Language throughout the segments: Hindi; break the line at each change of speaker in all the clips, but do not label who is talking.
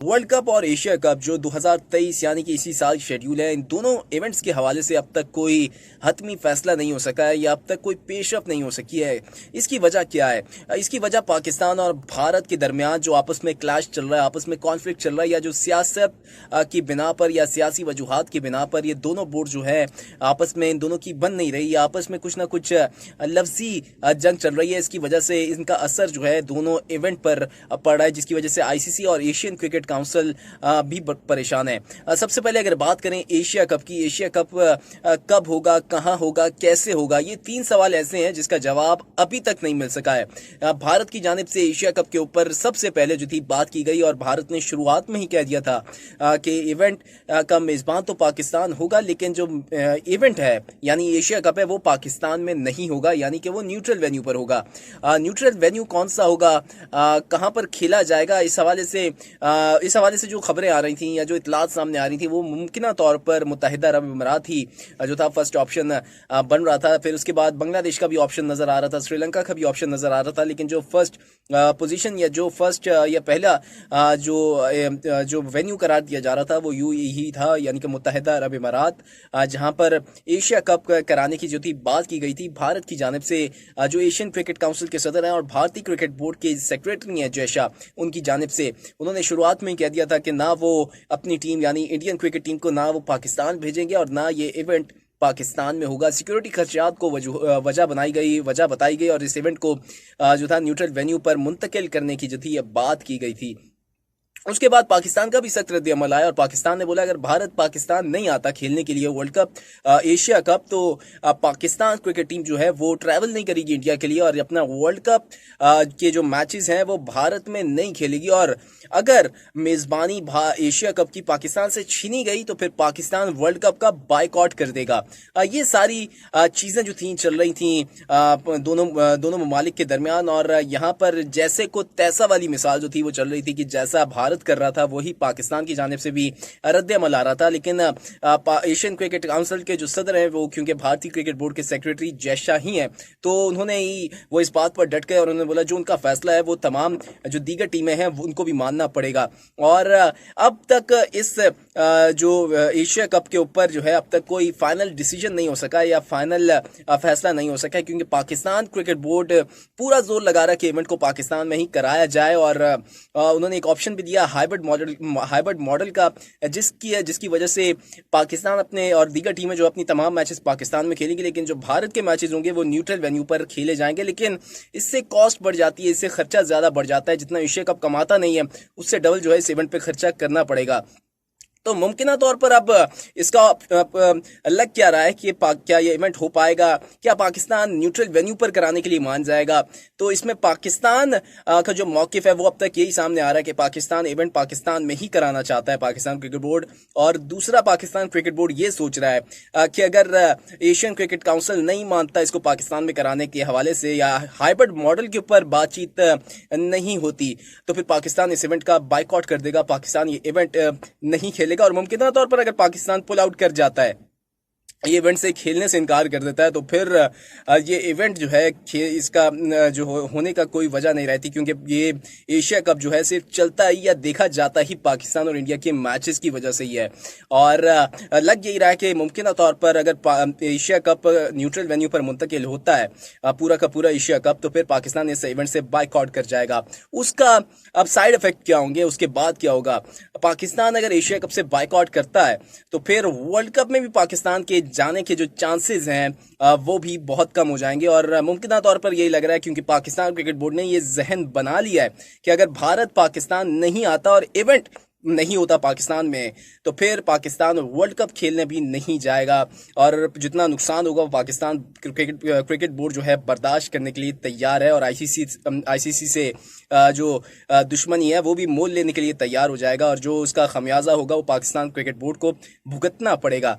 वर्ल्ड कप और एशिया कप जो 2023 यानी कि इसी साल शेड्यूल है, इन दोनों इवेंट्स के हवाले से अब तक कोई हतमी फैसला नहीं हो सका है या अब तक कोई पेशरफ नहीं हो सकी है। इसकी वजह क्या है? इसकी वजह पाकिस्तान और भारत के दरमियान जो आपस में क्लैश चल रहा है, आपस में कॉन्फ्लिक्ट चल रहा है, या जो सियासत की बिना पर या सियासी वजूहात की बिना पर ये दोनों बोर्ड जो है आपस में इन दोनों की बन नहीं रही, या आपस में कुछ ना कुछ लफ्जी जंग चल रही है। इसकी वजह से इनका असर जो है दोनों इवेंट पर पड़ रहा है, जिसकी वजह से आईसीसी और एशियन क्रिकेट काउंसिल भी परेशान है। सबसे पहले अगर बात करें एशिया कप की, एशिया कप कब होगा, कहां होगा, कैसे होगा, ये तीन सवाल ऐसे हैं जिसका जवाब अभी तक नहीं मिल सका है। भारत की जानिब से एशिया कप के ऊपर सबसे पहले जो थी बात की गई, और भारत ने शुरुआत में ही कह दिया था कि इवेंट का मेजबान तो पाकिस्तान होगा, लेकिन जो इवेंट है यानी एशिया कप है वो पाकिस्तान में नहीं होगा, यानी कि वो न्यूट्रल वेन्यू पर होगा। न्यूट्रल वेन्यू कौन सा होगा, कहां पर खेला जाएगा, इस हवाले से जो खबरें आ रही थी या जो इतलात सामने आ रही थी, वो मुमकिन तौर पर मुत्तहिदा अरब अमीरात ही जो था फर्स्ट ऑप्शन बन रहा था। फिर उसके बाद बांग्लादेश का भी ऑप्शन नजर आ रहा था, श्रीलंका का भी ऑप्शन नजर आ रहा था, लेकिन जो फर्स्ट पोजीशन या जो फर्स्ट या पहला जो वेन्यू करार दिया जा रहा था वो यूएई था, यानी कि मुत्तहिदा अरब अमीरात, जहां पर एशिया कप कराने की जो थी बात की गई थी। भारत की जानिब से जो एशियन क्रिकेट काउंसिल के सदर हैं और भारतीय क्रिकेट बोर्ड के सेक्रेटरी हैं जय शाह, उनकी जानिब से उन्होंने शुरुआत में कह दिया था कि ना वो अपनी टीम यानी इंडियन क्रिकेट टीम को ना वो पाकिस्तान भेजेंगे और ना ये इवेंट पाकिस्तान में होगा। सिक्योरिटी खर्चात को वजह बताई गई और इस इवेंट को जो था न्यूट्रल वेन्यू पर मुंतकिल करने की जो थी ये बात की गई थी। उसके बाद पाकिस्तान का भी सख्त रद्द अमल आया और पाकिस्तान ने बोला अगर भारत पाकिस्तान नहीं आता खेलने के लिए वर्ल्ड कप, एशिया कप, तो पाकिस्तान क्रिकेट टीम जो है वो ट्रैवल नहीं करेगी इंडिया के लिए और अपना वर्ल्ड कप के जो मैचेस हैं वो भारत में नहीं खेलेगी। और अगर मेजबानी एशिया कप की पाकिस्तान से छीनी गई तो फिर पाकिस्तान वर्ल्ड कप का बायकॉट कर देगा। ये सारी चीजें जो थी चल रही थी दोनों ममालिक के दरमियान, और यहाँ पर जैसे को तैसा वाली मिसाल जो थी वो चल रही थी कि जैसा भारत कर रहा था वही पाकिस्तान की जानिब से भी रद्द अमल आ रहा था। लेकिन एशियन क्रिकेट काउंसिल के जो सदर हैं वो क्योंकि भारतीय क्रिकेट बोर्ड के सेक्रेटरी जय शाह ही हैं, तो उन्होंने ही वो इस बात पर डट गए और उन्होंने बोला जो उनका फैसला है वो तमाम जो दीगर टीमें हैं उनको भी मानना पड़ेगा। और अब तक इस जो एशिया कप के ऊपर जो है अब तक कोई फाइनल डिसीजन नहीं हो सका या फाइनल फैसला नहीं हो सका, क्योंकि पाकिस्तान क्रिकेट बोर्ड पूरा जोर लगा रहा है कि इवेंट को पाकिस्तान में ही कराया जाए। और उन्होंने एक ऑप्शन भी दिया हाइब्रिड मॉडल का, जिसकी वजह से पाकिस्तान अपने और दीगर टीमें जो अपनी तमाम मैचेस पाकिस्तान में खेलेंगी, लेकिन जो भारत के मैचेस होंगे वो न्यूट्रल वेन्यू पर खेले जाएंगे। लेकिन इससे कॉस्ट बढ़ जाती है, इससे खर्चा ज्यादा बढ़ जाता है, जितना एशिया कप कमाता नहीं है उससे डबल जो है इस इवेंट पे खर्चा करना पड़ेगा। तो मुमकिन तौर पर अब इसका लग क्या रहा है कि क्या ये इवेंट हो पाएगा, क्या पाकिस्तान न्यूट्रल वेन्यू पर कराने के लिए मान जाएगा? तो इसमें पाकिस्तान का जो मौकिफ है वो अब तक यही सामने आ रहा है कि पाकिस्तान इवेंट पाकिस्तान में ही कराना चाहता है, पाकिस्तान क्रिकेट बोर्ड। और दूसरा पाकिस्तान क्रिकेट बोर्ड ये सोच रहा है कि अगर एशियन क्रिकेट काउंसिल नहीं मानता इसको पाकिस्तान में कराने के हवाले से या हाइब्रिड मॉडल के ऊपर बातचीत नहीं होती तो फिर पाकिस्तान इस इवेंट का बाइकआउट कर देगा, पाकिस्तान ये इवेंट नहीं खेलेगा। और मुमकिन तौर पर अगर पाकिस्तान पुल आउट कर जाता है, ये इवेंट से खेलने से इनकार कर देता है, तो फिर ये इवेंट जो है इसका जो होने का कोई वजह नहीं रहती, क्योंकि ये एशिया कप जो है सिर्फ चलता ही या देखा जाता ही पाकिस्तान और इंडिया के मैचेस की वजह से ही है। और लग यही रहा है कि मुमकिन तौर पर अगर एशिया कप न्यूट्रल वेन्यू पर मुंतकिल होता है पूरा का पूरा एशिया कप, तो फिर पाकिस्तान इस इवेंट से बाइकआउट कर जाएगा। उसका अब साइड इफेक्ट क्या होंगे, उसके बाद क्या होगा? पाकिस्तान अगर एशिया कप से बाइकआउट करता है तो फिर वर्ल्ड कप में भी पाकिस्तान के जाने के जो चांसेस हैं वो भी बहुत कम हो जाएंगे। और मुमकिन तौर पर यही लग रहा है, क्योंकि पाकिस्तान क्रिकेट बोर्ड ने ये जहन बना लिया है कि अगर भारत पाकिस्तान नहीं आता और इवेंट नहीं होता पाकिस्तान में, तो फिर पाकिस्तान वर्ल्ड कप खेलने भी नहीं जाएगा। और जितना नुकसान होगा वो पाकिस्तान क्रिकेट बोर्ड जो है बर्दाश्त करने के लिए तैयार है, और आईसीसी से जो दुश्मनी है वो भी मोल लेने के लिए तैयार हो जाएगा, और जो उसका खमियाजा होगा वो पाकिस्तान क्रिकेट बोर्ड को भुगतना पड़ेगा।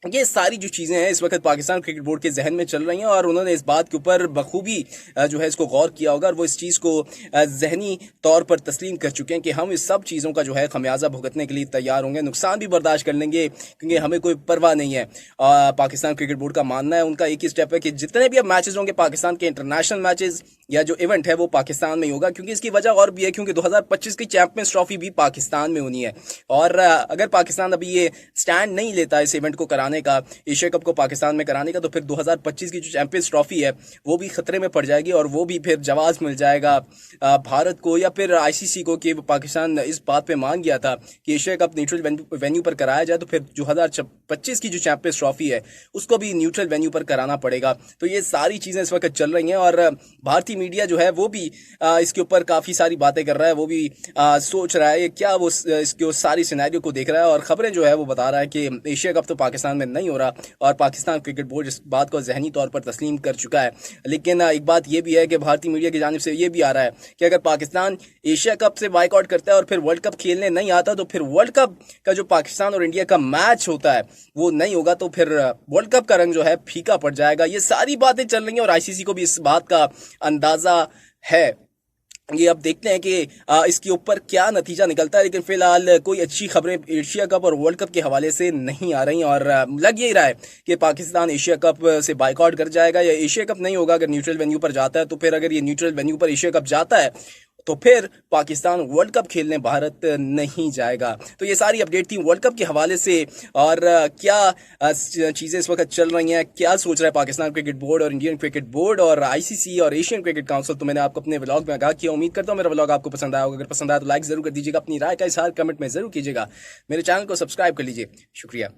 ये सारी जो चीज़ें हैं इस वक्त पाकिस्तान क्रिकेट बोर्ड के जहन में चल रही हैं और उन्होंने इस बात के ऊपर बखूबी जो है इसको गौर किया होगा और वो इस चीज़ को जहनी तौर पर तस्लीम कर चुके हैं कि हम इस सब चीज़ों का जो है खमियाजा भुगतने के लिए तैयार होंगे, नुकसान भी बर्दाश्त कर लेंगे क्योंकि हमें कोई परवाह नहीं है। पाकिस्तान क्रिकेट बोर्ड का मानना है, उनका एक ही स्टेप है कि जितने भी अब मैचेस होंगे पाकिस्तान के इंटरनेशनल मैचेस या जो इवेंट है वो पाकिस्तान में ही होगा, क्योंकि इसकी वजह और भी है क्योंकि 2025 की चैंपियंस ट्रॉफी भी पाकिस्तान में होनी है। और अगर पाकिस्तान अभी ये स्टैंड नहीं लेता इस इवेंट को कराने का, एशिया कप को पाकिस्तान में कराने का, तो फिर 2025 की जो चैंपियंस ट्रॉफी है वो भी खतरे में पड़ जाएगी और वो भी फिर जवाब मिल जाएगा भारत को या फिर आईसीसी को कि पाकिस्तान इस बात पे मान गया था कि एशिया कप न्यूट्रल वेन्यू पर कराया जाए, तो फिर 2025 की जो चैंपियंस ट्रॉफी है उसको भी न्यूट्रल वेन्यू पर कराना पड़ेगा। तो ये सारी चीज़ें इस वक्त चल रही हैं और भारतीय मीडिया जो है वो भी इसके ऊपर काफ़ी सारी बातें कर रहा है, वो भी सोच रहा है क्या वो इसके सारी सिनेरियो को देख रहा है और खबरें जो है वो बता रहा है कि एशिया कप तो पाकिस्तान में नहीं हो रहा और पाकिस्तान क्रिकेट बोर्ड इस बात को जहनी तौर पर तस्लीम कर चुका है। लेकिन एक बात यह भी है कि भारतीय मीडिया की जानिब से ये भी आ रहा है कि अगर पाकिस्तान एशिया कप से बाइकआउट करता है और फिर वर्ल्ड कप खेलने नहीं आता तो फिर वर्ल्ड कप का जो पाकिस्तान और इंडिया का मैच होता है वो नहीं होगा, तो फिर वर्ल्ड कप का रंग जो है फीका पड़ जाएगा। ये सारी बातें चल रही हैं और आईसीसी को भी इस बात का अंदाजा है। ये अब देखते हैं कि इसके ऊपर क्या नतीजा निकलता है, लेकिन फिलहाल कोई अच्छी खबरें एशिया कप और वर्ल्ड कप के हवाले से नहीं आ रही और लग यही रहा है कि पाकिस्तान एशिया कप से बाइकआउट कर जाएगा या एशिया कप नहीं होगा अगर न्यूट्रल वेन्यू पर जाता है। तो फिर अगर ये न्यूट्रल वेन्यू पर एशिया कप जाता है तो फिर पाकिस्तान वर्ल्ड कप खेलने भारत नहीं जाएगा। तो ये सारी अपडेट थी वर्ल्ड कप के हवाले से और क्या चीज़ें इस वक्त चल रही हैं, क्या सोच रहा है पाकिस्तान क्रिकेट बोर्ड और इंडियन क्रिकेट बोर्ड और आईसीसी और एशियन क्रिकेट काउंसिल, तो मैंने आपको अपने व्लॉग में आगाह किया। उम्मीद करता हूँ मेरा व्लॉग आपको पसंद आया होगा। अगर पसंद आया तो लाइक जरूर कर दीजिएगा, अपनी राय का इज़हार कमेंट में जरूर कीजिएगा, मेरे चैनल को सब्सक्राइब कर लीजिए। शुक्रिया।